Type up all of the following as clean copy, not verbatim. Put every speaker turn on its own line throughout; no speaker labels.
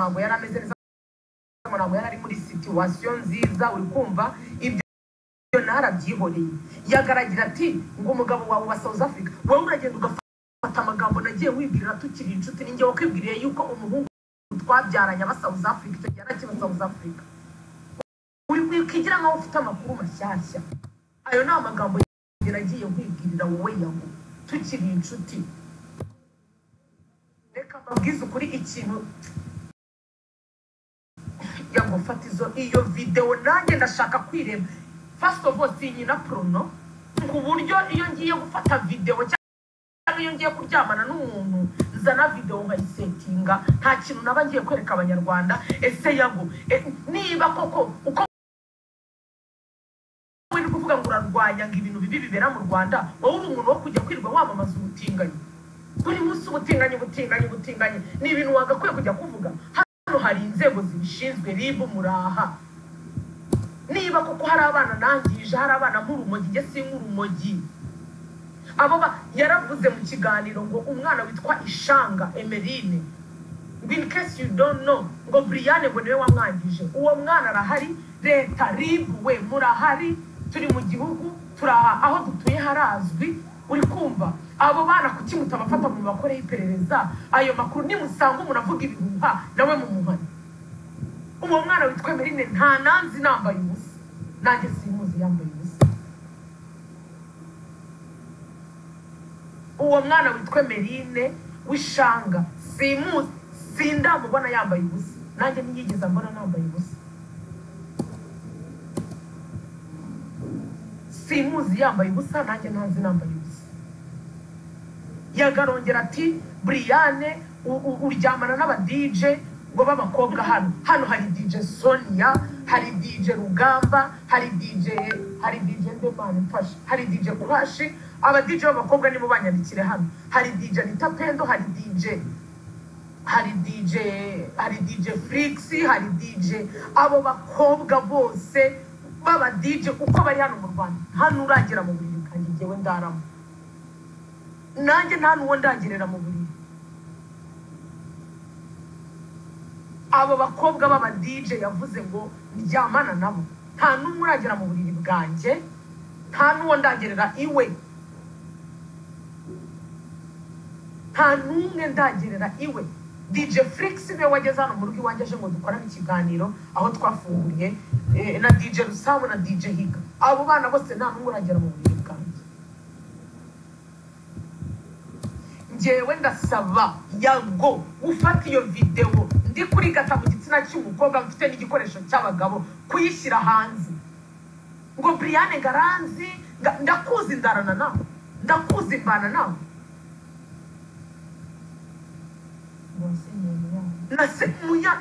ntabwo yari ameze neza ntabwo yari ari muri situation nziza uri kumva ibyo narabyihoreye yagaragira ati ngo umugabo wawe wa South Africa wowe uragenda ugafata amagambo nagiye wibwirira tukiri inshuti ninjye wakwibwiriye yuko umuhungu twabyaranye aba South Africa tujyana kiba South Africa uri kwigira nkaho ufite amakuru mashyashya ayo ni amagambo nagiye wibwirira wowe yango tukiri inshuti reka mbabwize ukuri ikintu yango fatizo iyo video nanjye ndashaka kwirema first of all sinyina prono ku buryo iyo ngiye gufata video cyangwa iyo ngiye kuryamana n'umuntu nzana video nkayisetinga nta kintu naba ngiye kwereka abanyarwanda ese yango niba koko uko wenda kuvuga ngo urarwanya ngo ibintu bibi bibera mu Rwanda wowe uri umuntu wo kujya kwirwa wamamaza ubutinganyi buri munsi ubutinganyi ni ibintu wagakwiye kujya kuvuga hano hari inzego zibishinzwe ribu muraha niba koko hari abana nangije hari abana nk'urumogi njye si nk'urumogi abo yaravuze mu kiganiro ngo umwana witwa Ishanga Emeline in case you don't know ngo Brian ngo niwe wamwangije uwo mwana arahari leta ribu we murahari turi mu gihugu turaha aho dutuye harazwi uri kumva abo bana kuki mutabafata mu bakore iperereza ayo makuru nimusanga umuntu avuga ibihuha nawe mu muhani uwo mwana witwa Emeline nta nanzi nambaye ubusa nanjye simuzi yambaye ubusa uwo mwana witwa Emeline w'Ishanga simuzi sindamubona yambaye ubusa nanjye niyigeza mbona nambaye ubusa simuzi yambaye ubusa nanjye ntanzi nambaye ubusa yagarongera ati Brian uryamana n'aba DJ ngo b'abakobwa hano hari DJ Sonia hari DJ Rugamba hari DJ Ndemana mfasha hari DJ Kurashi aba DJ b'abakobwa nibo banyandikire hano hari DJ Nitapendo hari DJ Flix hari DJ abo bakobwa bose baba DJ uko bari hano mu Rwanda hano uragira mu buriri kandi ngewe ndaramo nanjye nta nuwo ndagirira mu buriri abo bakobwa baba DJ yavuze ngo ndyamana nabo nta numwe uragira mu buriri bwanjye nta nuwo ndagirira iwe nta numwe ndagirira iwe DJ Flix niwe wageze hano mu rugo iwanjye aje ngo dukorane ikiganiro aho twafunguriye na DJ Rusamu na DJ Higa abo bana bose nta numwe uragira mu buriri bwanjye njyewe ndasaba yago ufata iyo video ndi kuri gata mu gitsina cy'umukobwa mfite n'igikoresho cy'abagabo kuyishyira hanze ngo Brian Garanzi ndakuzi ndarana nawe ndakuzi mbana nawe nase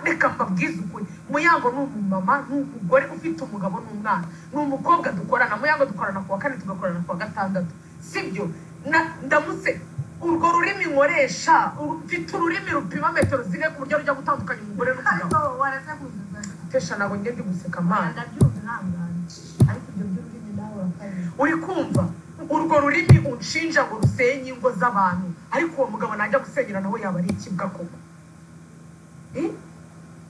reka mbabwize ukuri Muyango ni umumama n'umugore ufite umugabo n'umwana n'umukobwa dukorana Muyango dukorana kuwa kane tugakorana kuwa gatandatu sibyo ndamutse urwo rurimi nkoresha ufite ururimi rupima metero zine ku buryo rujya gutandukanya umugore n'umugabo waraza kuzuza tesha nabo ngende guseka mana ndabyumva ntangane ariko ibyo by'ururimi nawe wakaye uri kumva urwo rurimi unshinja ngo rusenye ingo z'abantu ariko uwo mugabo najya gusenyera nawe yaba ari ikibwa koko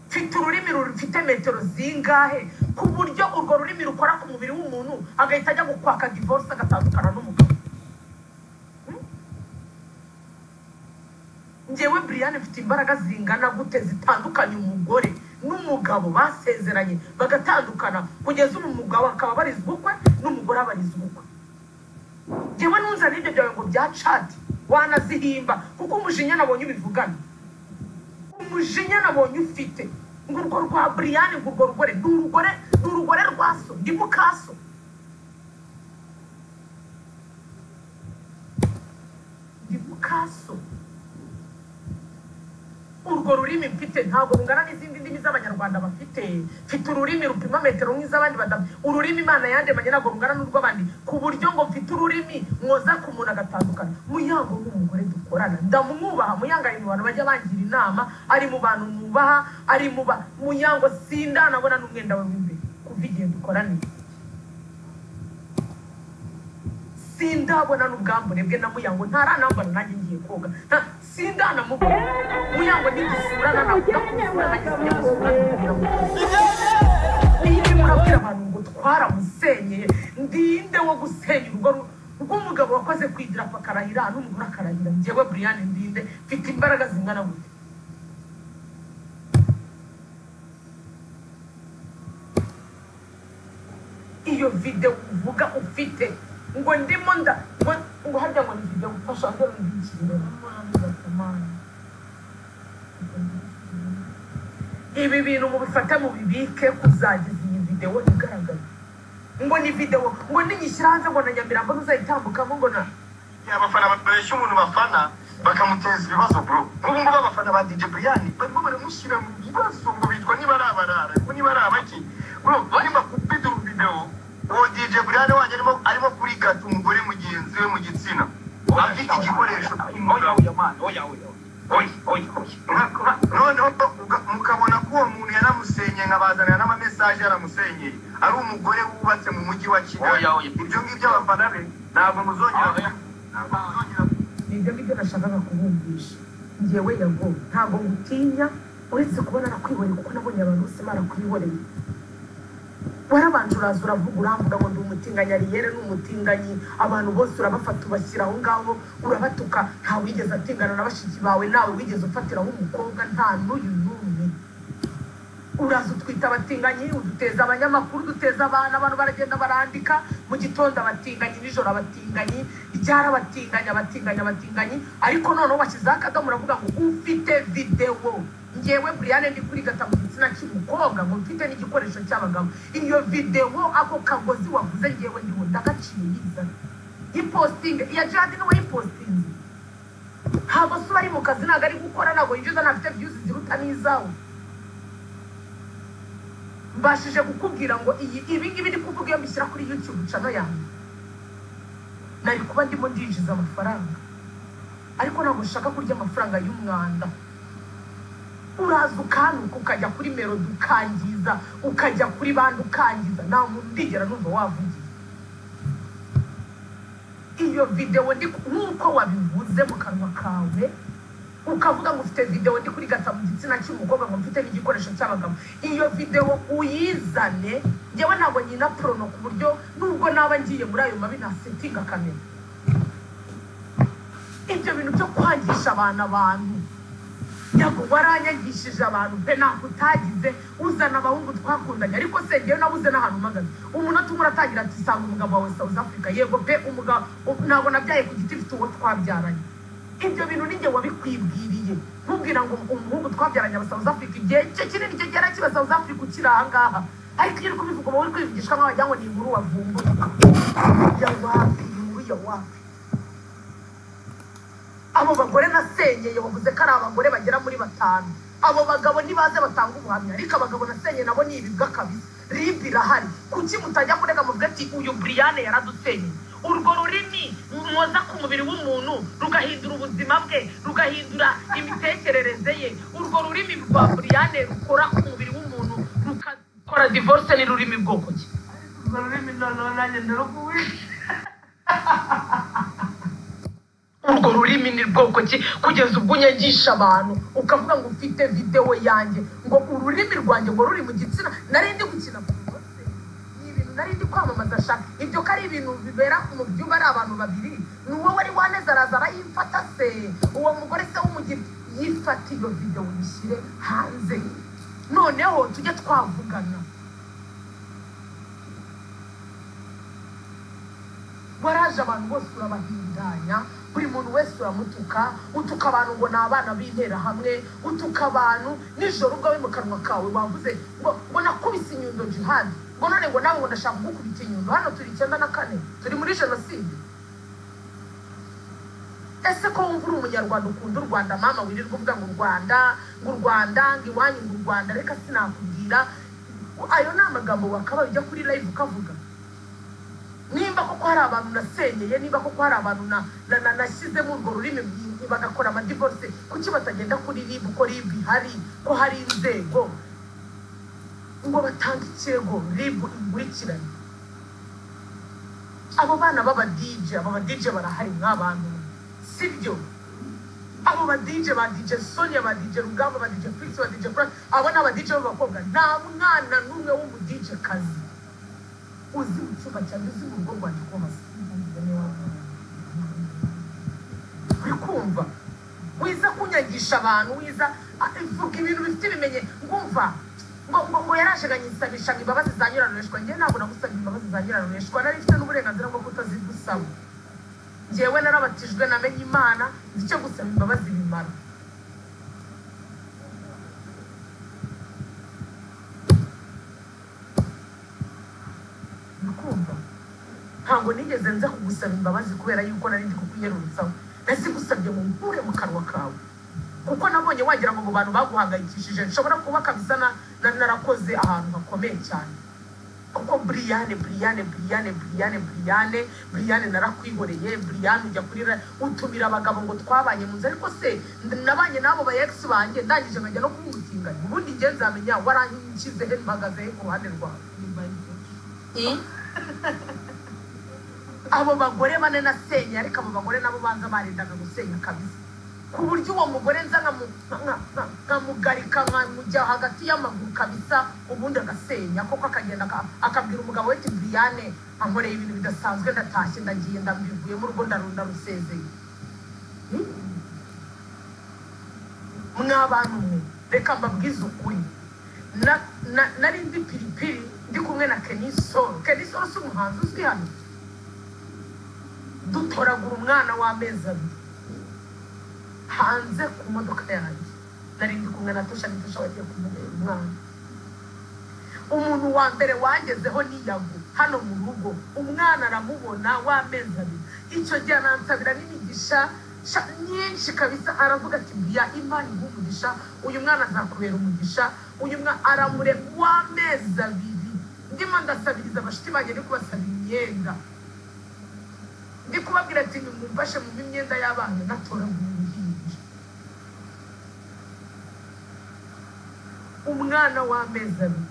mfite ururimi rufite metero zingahe ku buryo urwo rurimi rukora ku mubiri w'umuntu agahita ajya gukwaka divorce agatandukana n'umugabo njyewe Brian mfite imbaraga zingana gute zitandukanye umugore n'umugabo basezeranye bagatandukana kugeza umugabo akaba barizwa ukwe n'umugore abarizwa ukwe njyewe nunzana ibyo byawe ngo bya chat wanazihimba kuko umujinya nabonye ubivugana umujinya nabonye ufite ngo urwo rwa Brian ngo urwo rugore rwaso ndi mukaso urwo rurimi mfite ntabwo rungana n'izindi ndimi z'abanyarwanda bafite mfite ururimi rupima metero nk'iz'abandi badam ururimi Imana yandemanye ntabwo rungana n'urw'abandi ku buryo ngo mfite ururimi mwoza ku muntu agatandukana Muyango n'umugore dukorana ndamwubaha Muyango ari mu bantu bajya bangira inama ari mu bantu nubaha ari mu Muyango sindanabona n'umwenda we w'imbere kuva igihe dukoraniye sindabona n'ubwambure bwe na Muyango ntaranambara nanjye ngiye koga sindanamubona Muyango n'igisura nanavuga kusura nagiye gusura niyo murabwira abantu ngo twaramusenyeye ndinde wo gusenya urugo rw'umugabo wakoze kwidira pakarahira n'umugore akarahira njyewe Brian ndinde mfite imbaraga zingana gute iyo video uvuga ufite ngo ndimo ngo harya ngo ni video ufasha ndero ndikire ibi bintu mu bifata mu bibike kuzagiza iyi video igaragara ngo ni video ngo ninyishyira hanze ngo na Nyamirambo ntuzayitambukamo ngo na
abafana baresha umuntu bafana bakamuteza ibibazo bro n'ubu abafana ba DJ Brian barimo baramushyira mu bibazo ngo bitwa niba ari abarara ngo niba ari abaki bro barimo kubidu video uwo DJ Brian wanje arimo kurigata umugore mugenzi we mu gitsina afite igikoresho oya mukabona ko uwo muntu yaramusenye nkabazanira n'amamesaje yaramusenyeye ari umugore wubatse mu mujyi wa Kigali ibyo ngibyo abafana be ntabwo muzongera
nibyo ngibyo nashakaga kubumvisha njyewe Yago ntabwo ngutinya uretse kubona nakwihoreye kuko nabonye abantu bose barakwihoreye warabanje uraza uravuga uramvuga ngo ndi umutinganyi Ariyere n'umutinganyi abantu bose urabafata ubashyira aho ngaho urabatuka nta wigeze atingana na bashiki bawe nawe wigeze ufatiraho umukobwa nta n'uyu n'umwe uraza utwita abatinganyi uduteza abanyamakuru duteza abantu baragenda barandika mu gitondo abatinganyi nijoro abatinganyi icyara abatinganyi ariko noneho bashyizeho akadomo uravuga ngo ufite videwo njyewe Brian ndi kuri gata mu gitsina cy'umukobwa ngo mfite n'igikoresho cy'abagabo iyo videwo ako kagozi wavuze njyewe ndiho ndagaciye yiza iposting ya Jade no yiposting haba so bari mu kazi naga ari gukora nago yinjiza nafite views ziruta n'izawo mbashije kukubwira ngo ibi ngibi ndi kuvuga iyo mbishyira kuri YouTube channel yanjye nari kuba ndimo ndinjiza amafaranga ariko ntabwo ushaka kurya amafaranga y'umwanda uraza ukanuka ukajya kuri Melody ukangiza ukajya kuri bandi ukangiza nta muntu ndigera numva wavugiye iyo video ndi nkuko wabivuze mu kanwa kawe ukavuga ngo ufite video ndi kuri gata mu gitsina cy'umukobwa ngo mfite n'igikoresho cy'abagabo iyo video uyizane njyewe ntabwo nyina prono ku buryo nubwo naba ngiye muri ayo mabi na setting kamera ibyo bintu byo kwangisha abantu Yago waranyagishije abantu pe ntabwo utagize uzana abahungu twakundanye ariko se ngewe nabuze n'ahantu magaze umunota umwe uratangira ati sanga umugabo wawe South Africa yego pe umugabo ntabwo nabyaye ku giti mfite uwo twabyaranye ibyo bintu ninjye wabikwibwiriye ntubwira ngo umuhungu twabyaranye aba South Africa igihe cye kinini cyo cyera kiba South Africa ukiri aha ngaha ariko iyo uri kubivuga uba uri kwivugishwa nk'aho wagira ngo ni inkuru wavumbuye yawapi abo bagore nasenyeye wavuze ko ari abagore bagera muri 5 abo bagabo nibaze batanga ubuhamya ariko abagabo nasenyeye nabo ni ibibwa kabisa ribi irahari kuki mutajya kurega muvuga ati uyu Brian yaradusenyeye urwo rurimi mwoza ku mubiri w'umuntu rugahindura ubuzima bwe rugahindura imitekerereze ye urwo rurimi rwa Brian rukora ku mubiri w'umuntu rukakora divorce ni rurimi bwoko ki urwo rurimi nanjye ndarukuwe urwo rurimi ni bwoko ki kugeza ubwo unyagisha abantu ukavuga ngo ufite video yanjye ngo ururimi rwanjye ngo ruri mu gitsina narindi gukina ni ibintu narindi kwamamaza shaka ibyo kari ibintu bibera mu byumba ari abantu babiri ni wowe wari waneza razara yifata se uwo mugore se w'umugiti yifata iyo video yishyire hanze noneho tujye twavugana waraje abantu bose urabahindanya buri muntu wese uramutuka utuka abantu ngo nabana bintera hamwe utuka abantu nijoro ubwo mu kanwa kawe wavuze ngo nakubise inyundo jihad ngo none ngo nawe ngo ndashaka gukubita inyundo hano turi 94 turi muri jenoside ese ko wumva uri umunyarwanda ukunda u Rwanda mama wirirwa uvuga ngo u Rwanda ngiwanyu ngo u Rwanda reka sinakubwira ayo namagambo wakaba ujya kuri live ukavuga nimba koko hari abantu nasenyeye nimba koko hari abantu nashyizemo urwo rurimi bagakora amadivorce kuki batagenda kuri RIB uko RIB hari ko hari inzego ngo batanga ikirego RIB ingurikirane abo bana baba DJ barahari nk'abantu sibyo abo ba DJ ba DJ Sonia ba DJ Rugamba ba DJ Fix ba DJ Frank abo n'aba DJ b'abakobwa nta mwana n'umwe wo mu DJ kazi uzi mu cyumba cyangwa uzi mu rugo rwanjye ko hasi uri kumva wiza kunyagisha abantu wiza ivuga ibintu bifite ibimenye ngumva ngo yarasheganye isabisha imbabazi za nyiranureshwa njye ntabwo nagusabye imbabazi za nyiranureshwa nari mfite n'uburenganzira bwo kutazigusaba njyewe narabatijwe namenye Imana nzi icyo gusaba imbabazi bimara nukumva ntabwo nigeze nza kugusaba imbabazi kubera yuko nari ndi kukuyerurutsaho nazigusabye mu nkure mu kanwa kawe kuko nabonye wagira ngo mu bantu baguhangayikishije nshobora kuba kabisa narakoze ahantu hakomeye cyane kuko Briane narakwihoreye Briane ujya kuri utumira abagabo ngo twabanye mu nzu ariko se nabanye nabo ba ex banjye ndangije nkajya no kumutinganya ubundi nge nzamenya warankize he mpagaze ku ruhande rwawe abo bagore bane nasenya ariko abo bagore nabo banza barindaga gusenya kabisa ku buryo uwo mugore nza nkamugarika nkamujya hagati y'amaguru kabisa ubundi agasenya koko akagenda akabwira umugabo we ati Briane ankoreye ibintu bidasanzwe ndatashye ndagiye ndambivuye mu rugo ndarunda rusezeye mw'abantu mwe reka mbabwize ukuri nari ndi Pilipili ndi kumwe na Kenisoro si umuhanzi uzwi hano dutoragura umwana w'amezi abiri hanze ku modoka yanjye nari ndi kumwe na Tosha wagiye kumureba umwana umuntu wa mbere wangezeho niyago hano mu rugo umwana aramubona w'amezi abiri icyo gihe anansabira n'imigisha nyinshi kabisa aravuga ati bya Imana umugisha uyu mwana azakubera umugisha uyu mwana aramure w'amezi abiri ndimo ndasabiriza abashiti banjye ndi kubasabira imyenda ndi kubabwira ati mumfashe mu myenda y'abana natoragura uruhinja umwana w'amezi abiri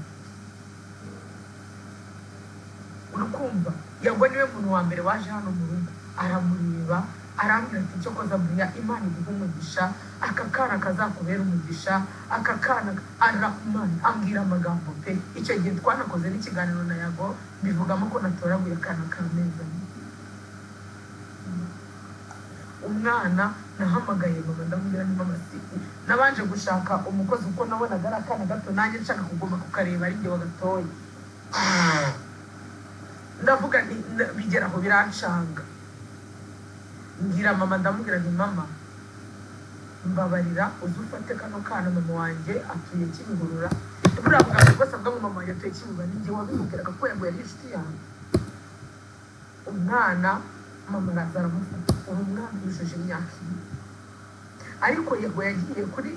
urukumva yagwa niwe muntu wa mbere waje hano mu rugo aramureba arambwira ati cyo koza Bria Imana iguha umugisha aka kana kazakubera umugisha aka kana Arahman ambwira amagambo pe icyo gihe twanakoze n'ikiganiro na Yago bivugamo ko natoraguye akana kameza umwana nahamagaye mama ndamubwira ni mama siki nabanje gushaka umukozi uko nabonaga ari akana gato nanjye nshaka kugoma kukareba ari njye wagatoye ndavuga bigera aho birancanga ngira mama ndamubwira nti mama mbabarira uzufate kano kana mama wanjye atuye Kimihurura buriya bwawe bwose avuga ngo mama wanjye atuye Kimihurura ni njye wabimubwiraga ko yaguye ari inshuti yawe umwana mama arazara amufata umwana yujuje imyaka ibiri ariko yego yagiye kuri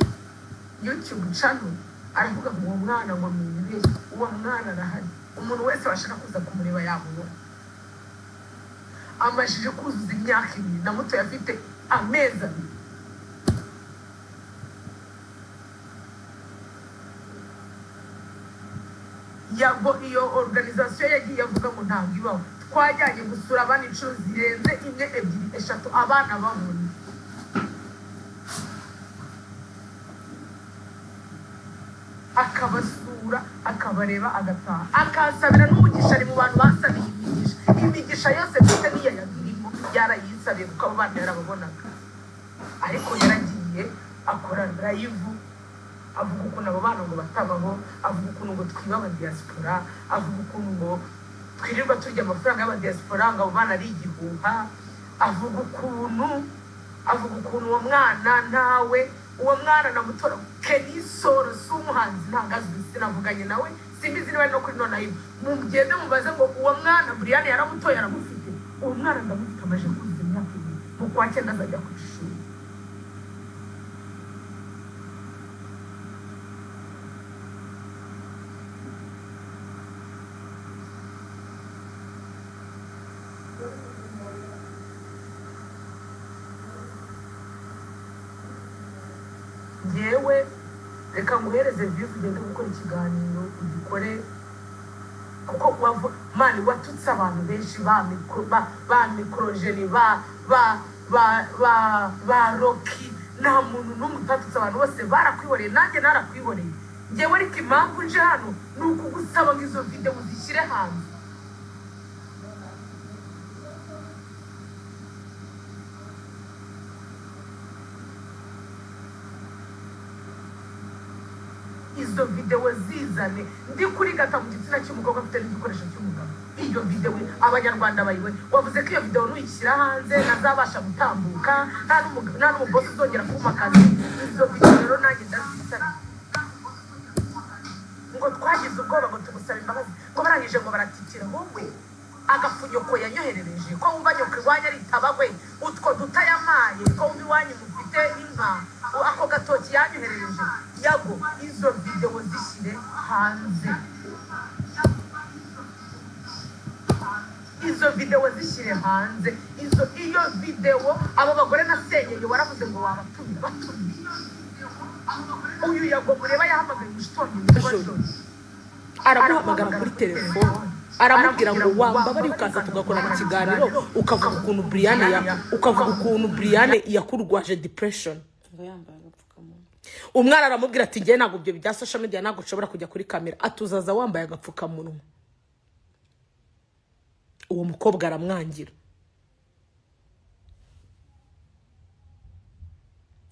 YouTube channel aravuga ngo uwo mwana ngo mwibeshye uwo mwana arahari umuntu wese washaka kuza kumureba yamubona amajije kuzuza imyaka ibiri na muto yafite amezi abiri yago iyo organisation yagiye avuga ngo ntabwo ibaho twajyanye gusura abana inshuro zirenze imwe ebyiri eshatu abana babonye akabasura akabareba agataha akasabira n'umugisha ari mu bantu basabiye imigisha yose mfite niyo yagirimo yarayisabiye kuko abo bana yarababonaga ariko yaragiye akora live avuga ukuntu abo bana ngo batabaho avuga ukuntu ngo twiba aba diaspora avuga ukuntu ngo twirirwa turya amafaranga y'aba diaspora ngo abo bana ari igihuha avuga ukuntu uwo mwana ntawe uwo mwana namutora Kenisoro si umuhanzi ntangazwi sinavuganye nawe simbizi niba no kuri none ayiba mugende mubaze ngo uwo mwana Briane yaramutoye aramufite uwo mwana ndamufite amaje kuzuza imyaka ibiri mu kwa cyenda azajya ku ishuri yewe reka nguhereze views ugende gukora ikiganiro ugikore kuko mani watutse abantu benshi ba mikorojeni ba roki nta muntu n'umwe utatutse abantu bose barakwihoreye nanjye narakwihoreye njyewe ariko impamvu nje hano ni ukugusaba ngo izo videwo zishyire hanze izo videwo zizane ndi kuri gata mu gitsina cy'umukobwa afite n'igikoresho cy'umugabo iyo videwo abanyarwanda bayiwe wavuze ko iyo videwo nuyishyira hanze ntazabasha gutambuka nta n'umubosi uzongera kuma akazi izo videwo rero nanjye ndazisaba ngo twagize ubwoba ngo tugusaba imbabazi ngo barangije ngo baratitira wowe agapfunyoko yanyoherereje ko wumva nyoko iwanyu ari itabagwe utwo dutayamaye ko wumva iwanyu mufite inka ako gatoki yanyoherereje yago izo videwo zishyire hanze izo videwo zishyire hanze iyo videwo abo bagore nasenyeye waravuze ngo wabatumye batumye uyu yago mureba yahamagaye umushitoni
aramuhamagara kuri telefone aramubwira ngo wambabari ukaza tugakorana ikiganiro ukavuga ukuntu Brianne yakurwaje depression umwana aramubwira ati ngiye ntabwo ibyo bya social media ntabwo ushobora kujya kuri kamera atuzaza wambaye agapfukamunwa uwo mukobwa aramwangira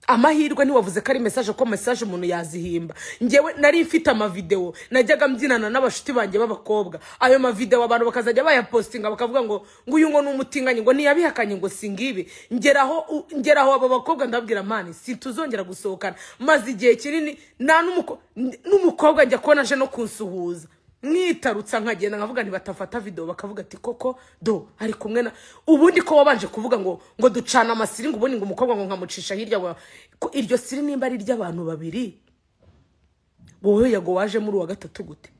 amahirwe ntiwavuze ko ari message ko message umuntu yazihimba ngewe nari mfite amavideo najyaga mbyinana n'abashuti banjye b'abakobwa ayo mavideo abantu bakazajya bayapostinga bakavuga ngo uyu ngo n'umutinganye ngo ntiyabihakanye ngo singibe ngeraho abo bakobwa ndabwira mani situzongera gusohokana maze igihe kinini nta n'umukobwa njya kubona aje no kunsuhuza mwitarutsa nkagenda nkavuga ntibatafata video bakavuga ati koko do ari kumwe na ubundi ko wabanje kuvuga ngo ducana amasiri ngo ubundi ngo umukobwa ngo nkamucisha hirya iryo siri nimba ari ry'abantu babiri wowe yago waje muri wa gatatu gute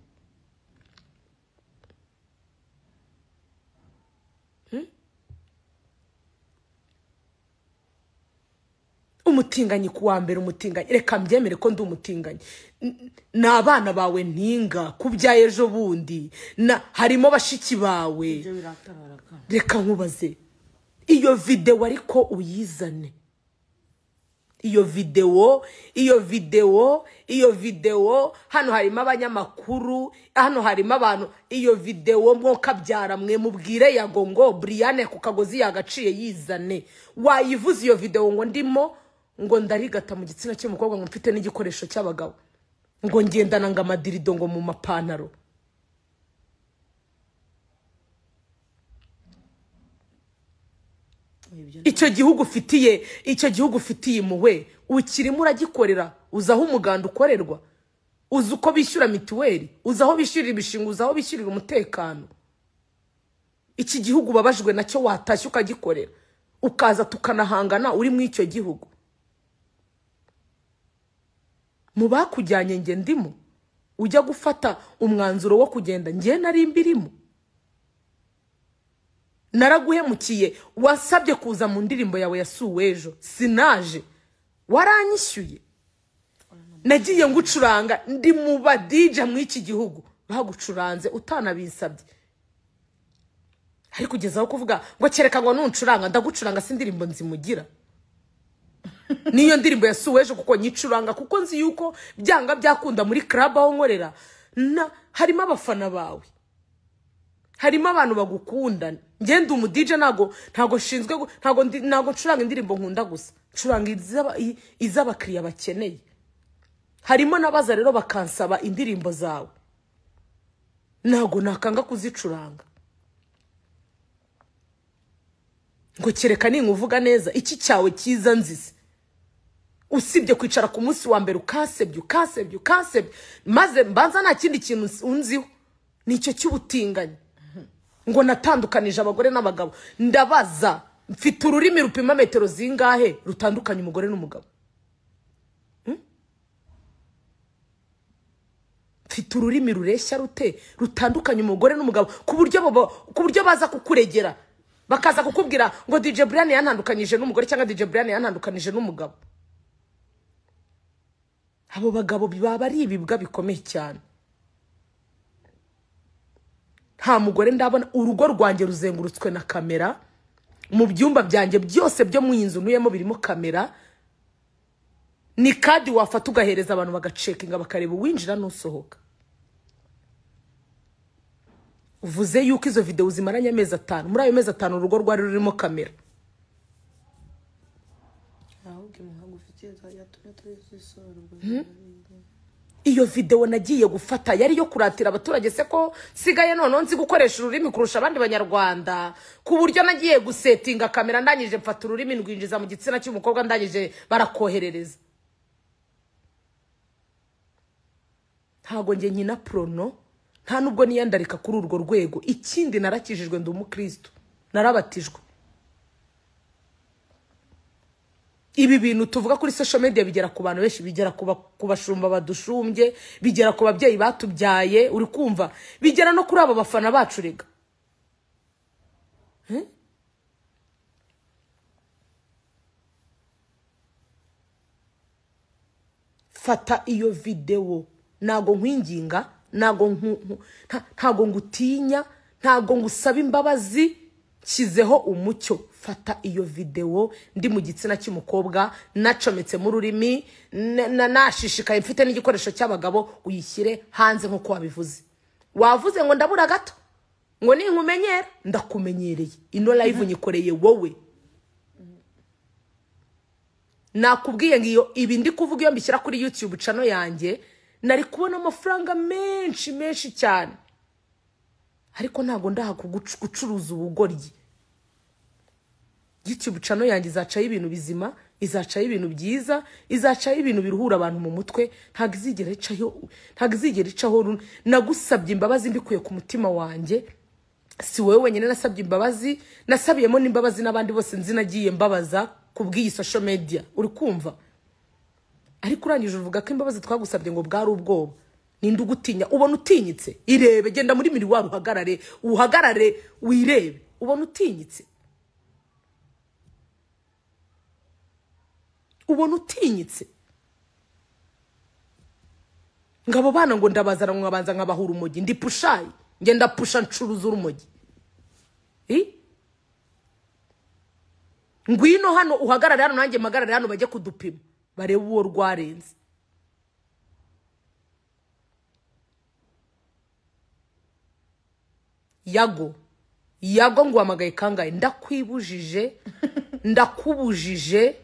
umutinganyi kuwa mbere umutinganyi reka mbyemere ko ndi umutinganyi n'abana bawe ntinga kubyaye ejo bundi harimo bashiki bawe reka nkubaze iyo video ariko uyizane iyo video hano harimo abanyamakuru hano harimo abantu iyo video mwokabyara mwe mubwire yago ngo Brianne ku kagozi yagaciye yizane wayivuze iyo video ngo ndimo ngo ndarigata mu gitsina cy'umukobwa ngo mfite n'igikoresho cy'abagabo ngo ngendana ngo amadirido ngo mu mapantaro icyo gihugu ufitiye muwe ukirimo uragikorera uzaho umuganda ukorerwa uzi uko bishyura mituweli uzi aho bishyurira ibishinga uzi aho bishyurira umutekano iki gihugu babajwe nacyo watashye ukagikorera ukaza tukanahangana uri mu icyo gihugu mu bakujyanye nge ndimo ujya gufata umwanzuro wo kugenda nge nari mbirimo naraguhemukiye wasabye kuza mu ndirimbo yawe yasuwe ejo sinaje waranyishyuye nagiye ngucuranga ndi mu badija mu iki gihugu bagucuranze utanabisabye ari kugezaho kuvuga ngo kereka ngo nuncuranga ndagucuranga si indirimbo nzimugira niyo ndirimbo yasuwe ejo kuko nyicuranga kuko nzi yuko byanga byakunda muri club aho nkorera harimo abafana bawe harimo abantu bagukunda ngende umu DJ ntago shinzwe ntago ncuranga indirimbo nkunda gusa ncuranga iz'abakiriya bakeneye harimo nabaza rero bakansaba indirimbo zawe ntago nakanga kuzicuranga ngo kereka ninkuvuga neza iki cyawe cyiza nzize usibye kwicara ku munsi wa mbere ukasebye maze mbanza nta kindi kintu unziho nicyo cy'ubutinganye ngo natandukanije abagore n'abagabo ndabaza mfite ururimi rupima metero zingahe rutandukanye umugore n'umugabo mfite ururimi rureshya rute rutandukanye umugore n'umugabo ku buryo baza kukuregera bakaza kukubwira ngo DJ Brianne yantandukanyije n'umugore cyangwa DJ Brianne yantandukanyije n'umugabo abo bagabo baba ari ibibwa bikomeye cyane nta mugore ndabona. Urugo rwanjye ruzengurutswe na kamera, mu byumba byanjye byose byo mu inzu ntuyemo birimo kamera. Ni kadi wafata ugahereza abantu bagacekinga bakareba uwinjira n'usohoka. Uvuze yuko izo video zimaranye amezi 5, muri ayo mezi 5 urugo rwari rurimo kamera. Iyo video nagiye gufata yari yo kuratira abaturage se ko sigaye none nzi gukoresha ururimi kurusha abandi banyarwanda, ku buryo nagiye gusetinga kamera ndangije mfata ururimi ndwinjiza mu gitsina cy'umukobwa ndangije barakoherereza. Ntago nge nkina prono, nta nubwo niyandarika kuri urwo rwego. Ikindi narakijijwe ndi umukristo, narabatijwe. Ibi bintu tuvuga kuri social media bigera ku bantu benshi, bigera ku bashumba badushumbye, bigera ku babyeyi batubyaye, uri kumva, bigera no kuri abo bafana bacu rega. Fata iyo video, nago nkwinginga, ntago ngutinya, ntago ngusaba imbabazi, kizeho umucyo. Fata iyo video ndi mu gitsina cy'umukobwa nacometse mu rurimi, nashishikaye mfite n'igikoresho cy'abagabo, uyishyire hanze nko wabivuze. Wavuze ngo ndabura gato, ngo ninkumenyera, ndakumenyereye. Ino live nyikoreye wowe. Nakubwiye ngiyo ibi ndi kuvuga iyo mbishyira kuri YouTube channel yanjye, nari kubona amafaranga menshi cyane. Ariko ntago ndaha gucuruza ubugoryi. YouTube channel yanjye izacaho ibintu bizima, izacaho ibintu byiza, izacaho ibintu biruhura abantu mu mutwe, ntago izigera icaho. Nagusabye imbabazi mbikuye ku mutima wanjye. Si wowe wenyine nasabye imbabazi, nasabiyemo n'imbabazi n'abandi bose nzi nagiye mbabaza kubw'iyi social media, uri kumva. Ariko urangije uvuga ko imbabazi twagusabye ngo bwari ubwoba. Ninde ugutinya? Ubona utinyitse? Irebe, genda muri miriwari uhagarare wirebe. Ubona utinyitse? Ubona utinyitse? Ngabo bana ngo ndabazara mwabanza nkabahura urumogi, ndi pushayi, ngenda pusha ncuruza urumogi. Ngwino hano uhagarare hano nanjye magarare hano bajye kudupima, barebe uwo rwarenze. Yago nguhamagaye kangahe? Ndakwibujije, ndakubujije.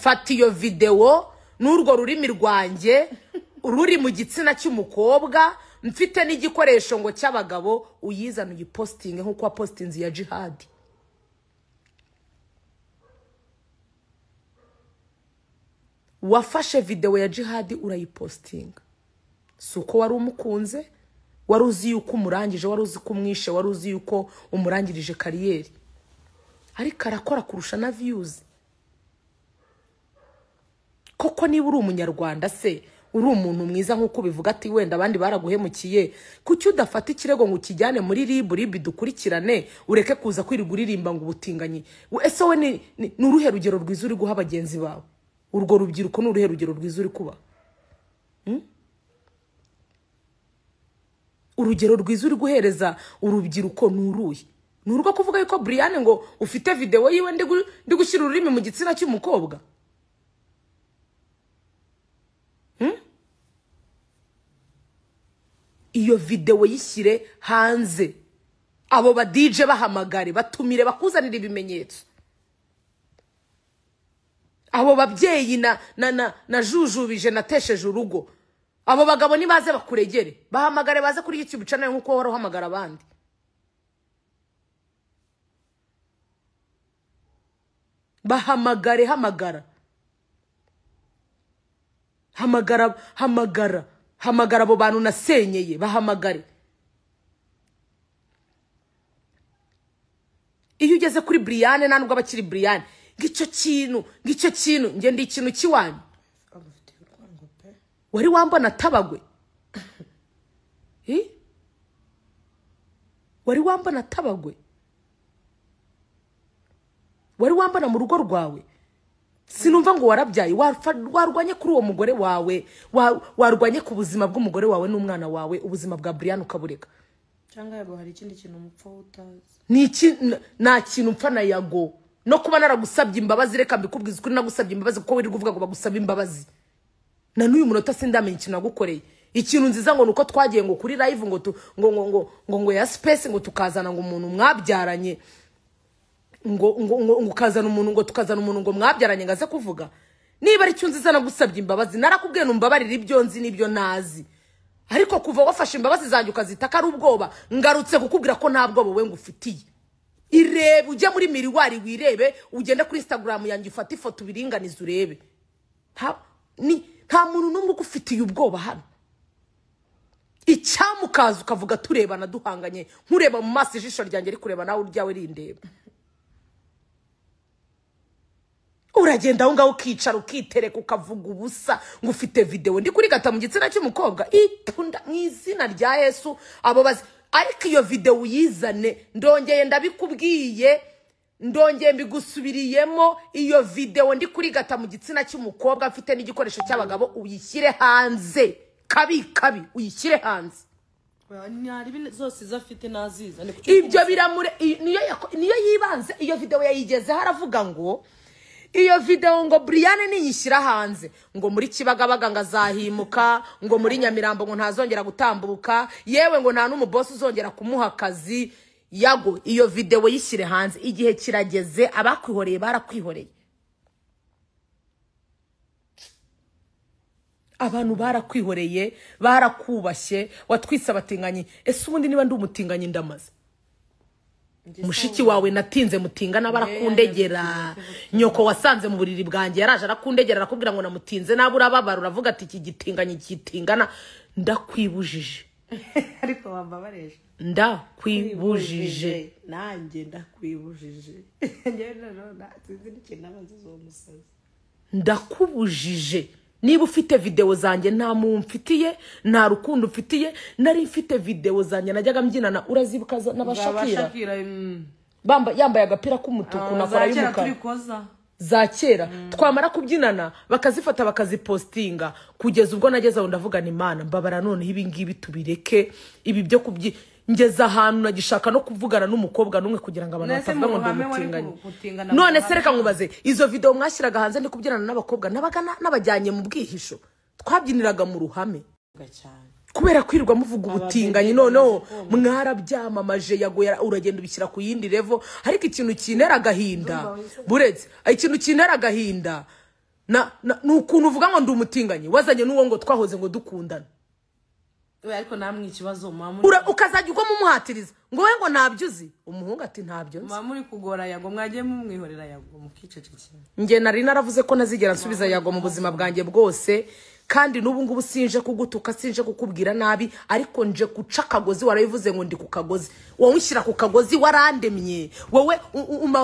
Fata iyo video n'urwo rurimi rwanjye ruri mu gitsina cy'umukobwa, mfite n'igikoresho ngo cy'abagabo, uyizana uyipostinge nkuko wapostinze ya Jihad. Wafashe video ya Jihad urayipostinga. Suko wari umukunze, wari uzi yuko umurangije, wari uzi ko umwishe, wari uzi yuko umurangirije kariyeri. Ariko arakora kurusha na views. Koko niba uri umunyarwanda se, uri umuntu mwiza nkuko bivuga ati wenda abandi baraguhemukiye, kuki udafata ikirego ngo ukijyane muri RIB dukurikirane, ureke kuza kwirirwa uririmba ngo ubutinganyi. Ese we ni uruhe rugero rwiza uri guha abagenzi bawe? Urwo rubyiruko ni uruhe rugero rwiza uri kuba? Urugero rwiza uri guhereza urubyiruko ni uruhe? Ni urwo kuvuga yuko Brian ngo ufite video yiwe ndi gushyira ururimi mu gitsina cy'umukobwa? Iyo video yishyire hanze, abo ba DJ bahamagare, batumire, bakuzanira ibimenyetso. Abo babyeyi na jujubije natesheje urugo, abo bagabo nibaze bakuregere, bahamagare baze kuri YouTube channel nkuko wari uhamagara abandi. Bahamagare, hamagara abo bantu nasenyeye, bahamagare. Iyo ugeze kuri Brian ntabwo abakiri Brian, ngicyo kintu nge ndi ikintu kiwanyu. Wari wambona tabagwe? Wari wambona tabagwe? Wari wambona mu rugo rwawe? sinumva ngo warabyaye warwanye kuri uwo mugore wawe warwanye ku buzima bw'umugore wawe n'umwana wawe ubuzima bwa Brian ukabureka
cyangwa yago hari ikindi kintu umupfa utazi
nta kintu mpfa na yago no kuba naragusabye imbabazi reka mbikubwiza ukuri nagusabye imbabazi kuko wirirwa uvuga ngo bagusaba imbabazi na n'uyu munota sindamenye ikintu nagukoreye ikintu nziza ngo nuko twagiye ngo kuri live ngo ya space ngo tukazana ngo umuntu mwabyaranye ngo ukazana umuntu ngo tukazana umuntu ngo mwabyaranye ngaze kuvuga niba ari cyo nziza nagusabye imbabazi narakubwiye numbabarira ibyo nzi nibyo nazi ariko kuva wafashe imbabazi zanjye ukazitaka ari ubwoba ngarutse kukubwira ko nta bwoba we ngufitiye irebe ujye muri miriwari wirebe ugende kuri Instagram yanjye ufate ifoto biringaniza urebe nta muntu n'umwe ugufitiye ubwoba hano icyamukaza ukavuga turebana duhanganye nkureba mu maso ijisho ryanjye ri kureba nawe uryawe rindeba uragenda aho ngaho ukicara ukitereka ukavuga ubusa ngo ufite video ndi kuri gata mu gitsina cy'umukobwa ipunda mu izina rya Yesu abo bazi ariko iyo video uyizane ndongeye ndabikubwiye ndongeye mbigusubiriyemo iyo video ndi kuri gata mu gitsina cy'umukobwa mfite n'igikoresho cy'abagabo uyishyire hanze kabi uyishyire hanze
Nyari zose zafite naziza
ibyo biramure niyo yibanze iyo video yayigeze haravuga ngo iyo video ngo Brian niyishyira hanze ngo muri Kibagabaga ngazahimuka ngo muri Nyamirambo ngo ntazongera gutambuka yewe ngo nta n'umuboss uzongera kumuha akazi yago iyo video yishyire hanze igihe kirageze abakwihoreye barakwihoreye abantu barakwihoreye barakubashye watwise abatinganye ese ubundi niba ndi umutinganye ndamaze mushiki wawe natinze mutingana barakundegera nyoko wasanze mu buriri bwanjye yaraje arakundegera arakubwira ngo namutinze nabura babara uravuga ati iki gitinganye kitingana ndakwibujije
ariko wambabareje
ndakwibujije
nanjye ndakwibujije ngewe none sinzi n'ikintu amaze zo musazi
ndakubujije niba ufite video zanjye nta mumfitiye nta rukundo ufitiye nari mfite video zanjye najyaga mbyinana urazibuka n'abashakira yambaye agapira k'umutuku nakora y'umukara za kera twamara kubyinana bakazifata bakazipostinga kugeza ubwo nageze aho ndavuga ni Imana mbabara none ibi ngibi tubireke ibi byo ngeza ahantu nagishaka no kuvugana n'umukobwa numwe kugira ngo abantu batavuga ngo ndumutinganye none se reka nkubaze izo video mwashyiraga hanze ndi kubyinana n'abakobwa n'abajyanye mu bwihisho twabyiniraga mu ruhame kubera kwirirwa muvuga ubutinganye noneho mwarabyamamaje yagoya uragenda ubishyira ku yindi level ariko ikintu kinera gahinda buretse ikintu kinera gahinda n'ukuntu uvuga ngo ndumutinganye wazanye n'uwo ngo twahoze ngo dukundana
ariko namwe ikibazo mama
ukazajya uko mumuhatiriza ngo we ngo nabyuzi umuhungu ati ntabyo nzi
mama uri kugora yago mwagiye mumwihorera yago mukicecekera
nge nari naravuze ko nazigera nsubiza yago mu buzima bwanjye bwose kandi n'ubu ngubu sinje kugutuka sinje kukubwira nabi ariko nje guca akagozi warabivuze ngo ndi ku kagozi wowe ushyira ku kagozi warandemye wowe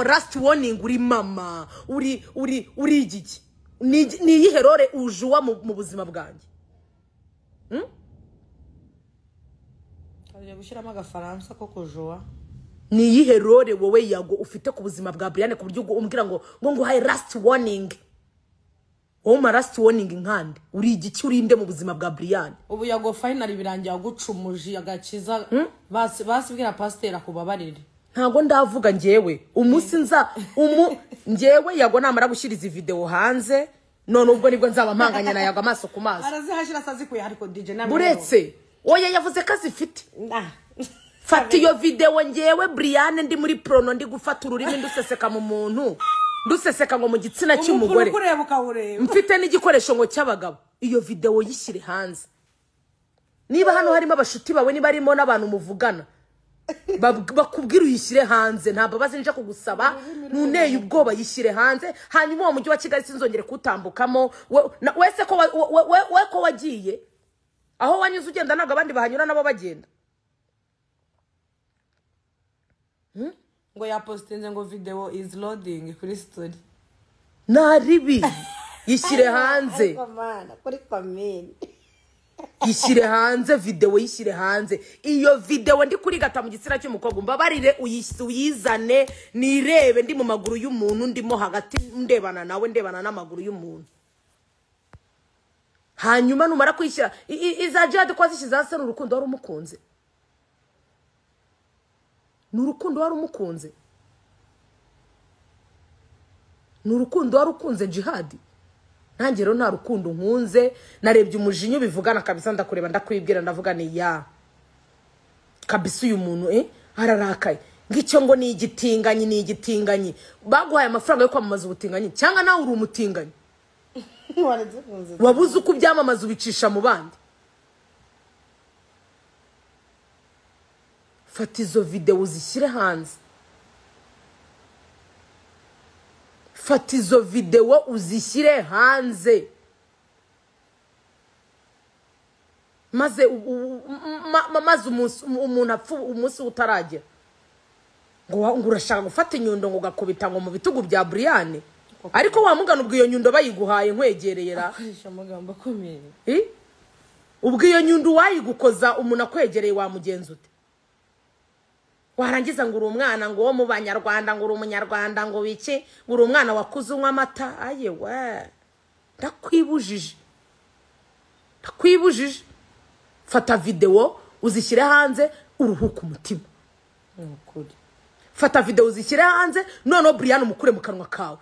last warning uri mama uri igiki ni yiherore ujuwa mu buzima bwanjye
gushyiramo agafaransa ko kujoa
ni yiherore wowe yago ufite ku buzima bwa Brian ku buryo umbwira ngo haye last warning ma last warning nkande uri igiki urinde mu buzima bwa Brian
ubu yago finally birangiye gucumuji agakiza basibwira pasteur akubabarire
ntago ndavuga ngewe umunsi ngewe yago namara gushyiriza video hanze none ubwo nibwo nzaba mpanganye na yago amaso ku maso
arazihashira sazikuye ariko DJ namwe
buretse oya yavuze ko azifite fata iyo video ngewe Brian ndi muri prono ndi gufata ururimi nduseseka mu muntu nduseseka ngo mu gitsina cy'umugore mfite n'igikoresho ngo cy'abagabo iyo video yishyire hanze niba hano harimo abashuti bawe niba arimo n'abantu muvugana bakubwira uyishyire hanze ntabwo bazinje kugusaba nuneye ubwoba yishyire hanze hanyuma uwo mujyi wa Kigali sinzongere kutambukamo wese ko wagiye aho wanyuze ugenda ntabwo abandi bahanyura nabo bagenda
ngo yapostinze ngo video is loading kuri story
naribi yishyire hanze
kuri comment
yishyire hanze video yishyire hanze iyo video ndi kuri gata mu gitsina cy'umukobwa mbabarire uyizane nirebe ndi mu maguru y'umuntu ndimo hagati ndebana nawe ndebana n'amaguru y'umuntu hanyuma numara kwishyira izajade kwa zishiza se n'urukundo wari umukunze n'urukundo wari umukunze n'urukundo wari ukunze jihadi nanjye rero nta rukundo nkunze narebye umujinyo bivugana kabisa ndakureba ndakwibwira ndavuga ni ya kabisa uyu muntu ararakaye ngicyo ngo ni igitinganyi baguhaye amafaranga yo kwamamaza ubutinganyi cyangwa nawe uri umutinganyi wabuze uko byamamaza ubicisha mu bandi fata izo video uzishyire hanze fata izo video uzishyire hanze maze umuntu apfu umunsi utaragera ngo urashaka gufata inyundo ngo gakubita ngo mu bitugu bya Brian ariko wamugana ubwo iyo nyundo bayiguhaye nkwegereye ra
amagambo akomeye
ubwo iyo nyundo wayigukoza umuntu akwegereye wamugenza ute warangiza ngo uri umwana ngo wo mu banyarwanda ngo uri umunyarwanda ngo biki ngo uri umwana wakuze unywa amata ayewe ndakwibujije fata video uzishyire hanze uruhuka umutima
n'ukuri
fata video uzishyire hanze none Brian umukure mu kanwa kawe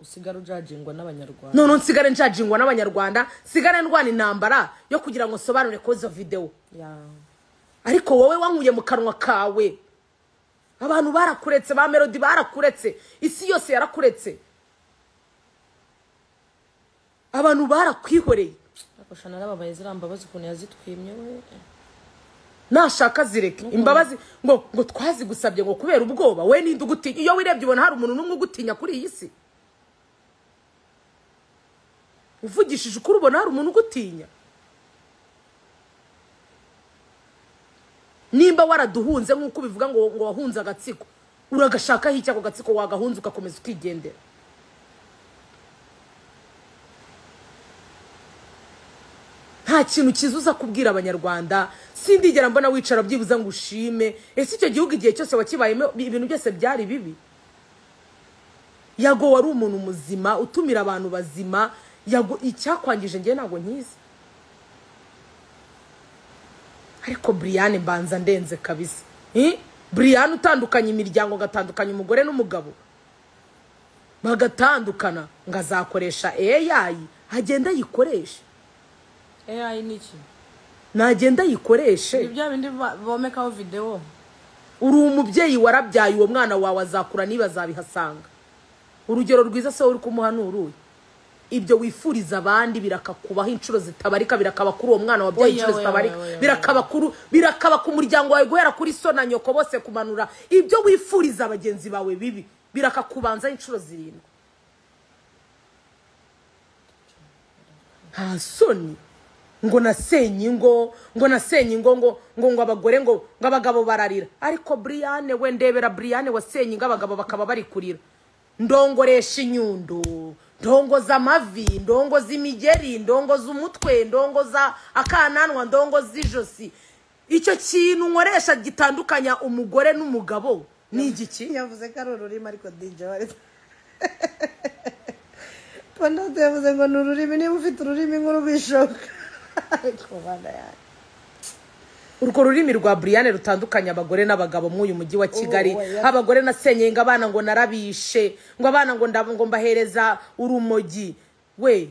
usigara ujajingwa n'abanyarwanda
none nsigare njajingwa n'abanyarwanda sigare ndwana intambara yo kugira ngo sobanure ko izo video ariko wowe wankuye mu kanwa kawe abantu barakuretse ba Melody barakuretse isi yose yarakuretse abantu barakwihoreye
akoshana n'ababaye zirambabaza ukuntu yazitwimye we
nashaka zireke imbabazi ngo twazigusabye ngo kubera ubwoba we ninde ugutinya iyo wirebye ubona hari umuntu numwe ugutinya kuri iyi si uvugishije ukuri ubona hari umuntu ugutinya nimba waraduhunze nkuko bivuga ngo wahunze agatsiko uragashaka hicya ko gatsiko wagahunze ugakomeza ukigendera nta kintu kizuza kubwira abanyarwanda sindigera mbona wicara byibuza ngo ushime ese icyo gihugu igihe cyose wakibayemo ibintu byose byari bibi yago wari umuntu muzima utumira abantu bazima yago icyakwangije ngiye ntago nkizi ariko Brian mbanza ndenze kabisa Brian utandukanye imiryango gatandukanye umugore n'umugabo bagatandukana ngazakoresha AI agenda yikoresha
AI niki
nagenda yikoreshe
ibyo bindi bomekaho video
uri umubyeyi warabyaye uwo mwana wawe azakura niba zabihasanga urugero rwiza se uri kumuhanuruye ibyo wifuriza abandi birakakubaho inshuro zitabarika birakaba kuri uwo mwana wabyaye inshuro zitabarika birakaba ku muryango wawe guhera kuri so na nyoko bose kumanura ibyo wifuriza abagenzi bawe bibi birakakubanza inshuro 7 nta soni ngo nasenye ngo abagore ngo abagabo bararira ariko Brian we ndebera Brian wasenye ngo abagabo bakaba bari kurira ndongoresha inyundo ndongoza amavi ndongoza imigeri ndongoza umutwe ndongoza akananwa ndongoza ijosi icyo kintu nkoresha gitandukanya umugore n'umugabo ni igiki
yavuze ko ari ururimi ariko DJ wari Panda yavuze ngo n'ururimi niba ufite ururimi nk'urubishoka
urwo rurimi rwa Brian rutandukanya abagore n'abagabo mw'uyu mujyi wa Kigali abagore nasenye ngo abana ngo narabishe ngo abana ngo mbahereza urumogi we